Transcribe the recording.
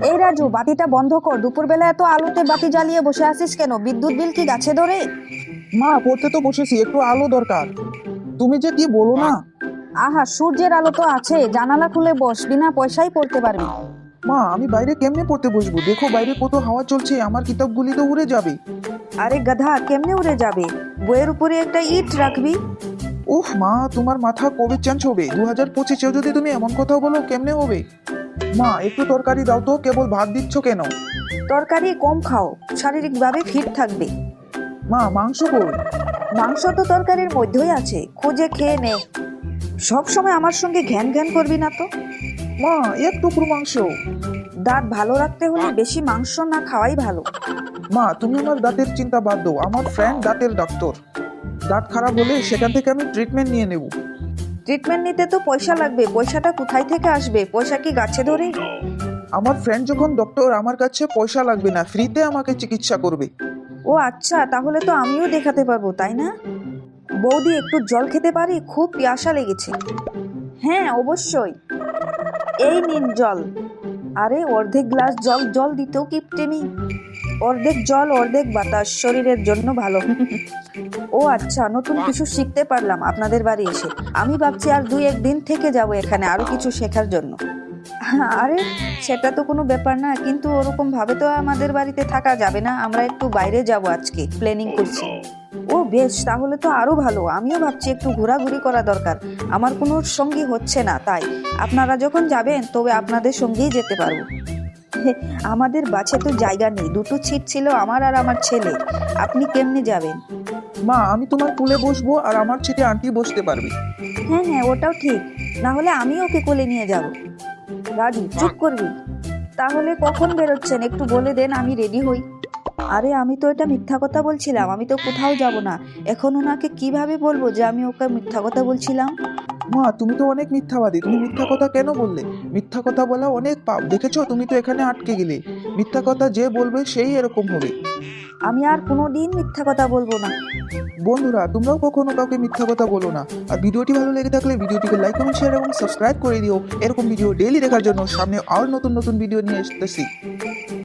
এই রাজু, বাতিটা বন্ধ কর। দুপুরবেলা এত আলোতে বাতি জ্বালিয়ে বসে আছিস কেন? বিদ্যুৎ বিল কি গাছে ধরে? মা, পড়তে তো বসেছি, একটু আলো দরকার। তুমি যে কি বলো না। আহা, সূর্যের আলো তো আছে, জানালা খুলে বস, বিনা পয়সায় পড়তে পারবি। মা, আমি বাইরে কেমনে পড়তে বসবো? দেখো বাইরে কত হাওয়া চলছে, আমার কিতাবগুলি তো উড়ে যাবে। আরে গাধা, কেমনে উড়ে যাবে? বইয়ের উপরে একটা ইট রাখবি। উফ মা, তোমার মাথা কবে চেঞ্জ হবে? 2025-এ যদি তুমি এমন কথা বলো কেমনে হবে? মা, একটু তরকারি দাও তো, কেবল ভাত দিচ্ছ কেন? তরকারি কম খাও, শারীরিকভাবে ফিট থাকবে। মা, মাংস কই? মাংস তো তরকারির মধ্যেই আছে, খুঁজে খেয়ে নে। সব সময় আমার সঙ্গে ঘ্যান ঘ্যান করবি না তো। মা, এক টুকরো মাংস। দাঁত ভালো রাখতে হলে বেশি মাংস না খাওয়াই ভালো। মা, তুমি আমার দাঁতের চিন্তা বাদ দাও, আমার ফ্রেন্ড দাঁতের ডাক্তার। দাঁত খারাপ হলে সেখান থেকে আমি ট্রিটমেন্ট নিয়ে নেব। ট্রিটমেন্ট নিতে তো পয়সা লাগবে, পয়সাটা কোথায় থেকে আসবে? পয়সা কি গাছে ধরে? আমার ফ্রেন্ড যখন ডক্টর, আমার কাছে পয়সা লাগবে না, ফ্রিতে আমাকে চিকিৎসা করবে। ও আচ্ছা, তাহলে তো আমিও দেখাতে পারবো, তাই না? বৌদি, একটু জল খেতে পারি? খুব পিয়াসা লেগেছে। হ্যাঁ অবশ্যই, এই নিন জল। আরে অর্ধেক গ্লাস জল, জল দিতেও কিপটেমি। অর্ধেক জল অর্ধেক বাতাস, শরীরের জন্য ভালো। ও আচ্ছা, নতুন কিছু শিখতে পারলাম আপনাদের বাড়ি এসে। আমি ভাবছি আর 2-1 দিন থেকে যাব এখানে আরো কিছু শেখার জন্য। আরে সেটা তো কোনো ব্যাপার না, কিন্তু ওরকম ভাবে তো আমাদের বাড়িতে থাকা যাবে না। আমরা একটু বাইরে যাব, আজকে প্ল্যানিং করছি। ও বেশ, তাহলে তো আরো ভালো। আমিও ভাবছি একটু ঘোরাঘুরি করা দরকার, আমার কোনো সঙ্গী হচ্ছে না, তাই আপনারা যখন যাবেন তবে আপনাদের সঙ্গেই যেতে পারবো। আমাদের বাসে তো জায়গা নেই, 2টো সিট ছিল আমার আর আমার ছেলে। আপনি কেমনে যাবেন? মা, আমি তোমার কোলে বসবো আর আমার ছিটে আন্টি বসতে পারবে। হ্যাঁ হ্যাঁ, ওটাও ঠিক। না হলে আমি ওকে কোলে নিয়ে যাব। রাজু, চুপ করবি? তাহলে কখন বেরোচ্ছেন একটু বলে দেন, আমি রেডি হই। আরে আমি তো এটা মিথ্যা কথা বলছিলাম, আমি তো কোথাও যাব না। এখন ওনাকে কিভাবে বলবো যে আমি ওকে মিথ্যা কথা বলছিলাম? মা, তুমি তো অনেক মিথ্যাবাদী, তুমি মিথ্যা কথা কেন বললে? মিথ্যা কথা বলা অনেক পাপ, দেখেছো? তুমি তো এখানে আটকে গেলে। মিথ্যা কথা যে বলবে সেই এরকম হবে। আমি আর কোনোদিন মিথ্যা কথা বলবো না। বন্ধুরা, তোমরাও কখনো কাউকে মিথ্যা কথা বলো না। আর ভিডিওটি ভালো লেগে থাকলে ভিডিওটিকে লাইক, কমেন্ট, শেয়ার এবং সাবস্ক্রাইব করে দিও। এরকম ভিডিও ডেইলি দেখার জন্য সামনে আর নতুন নতুন ভিডিও নিয়ে আসতেছি।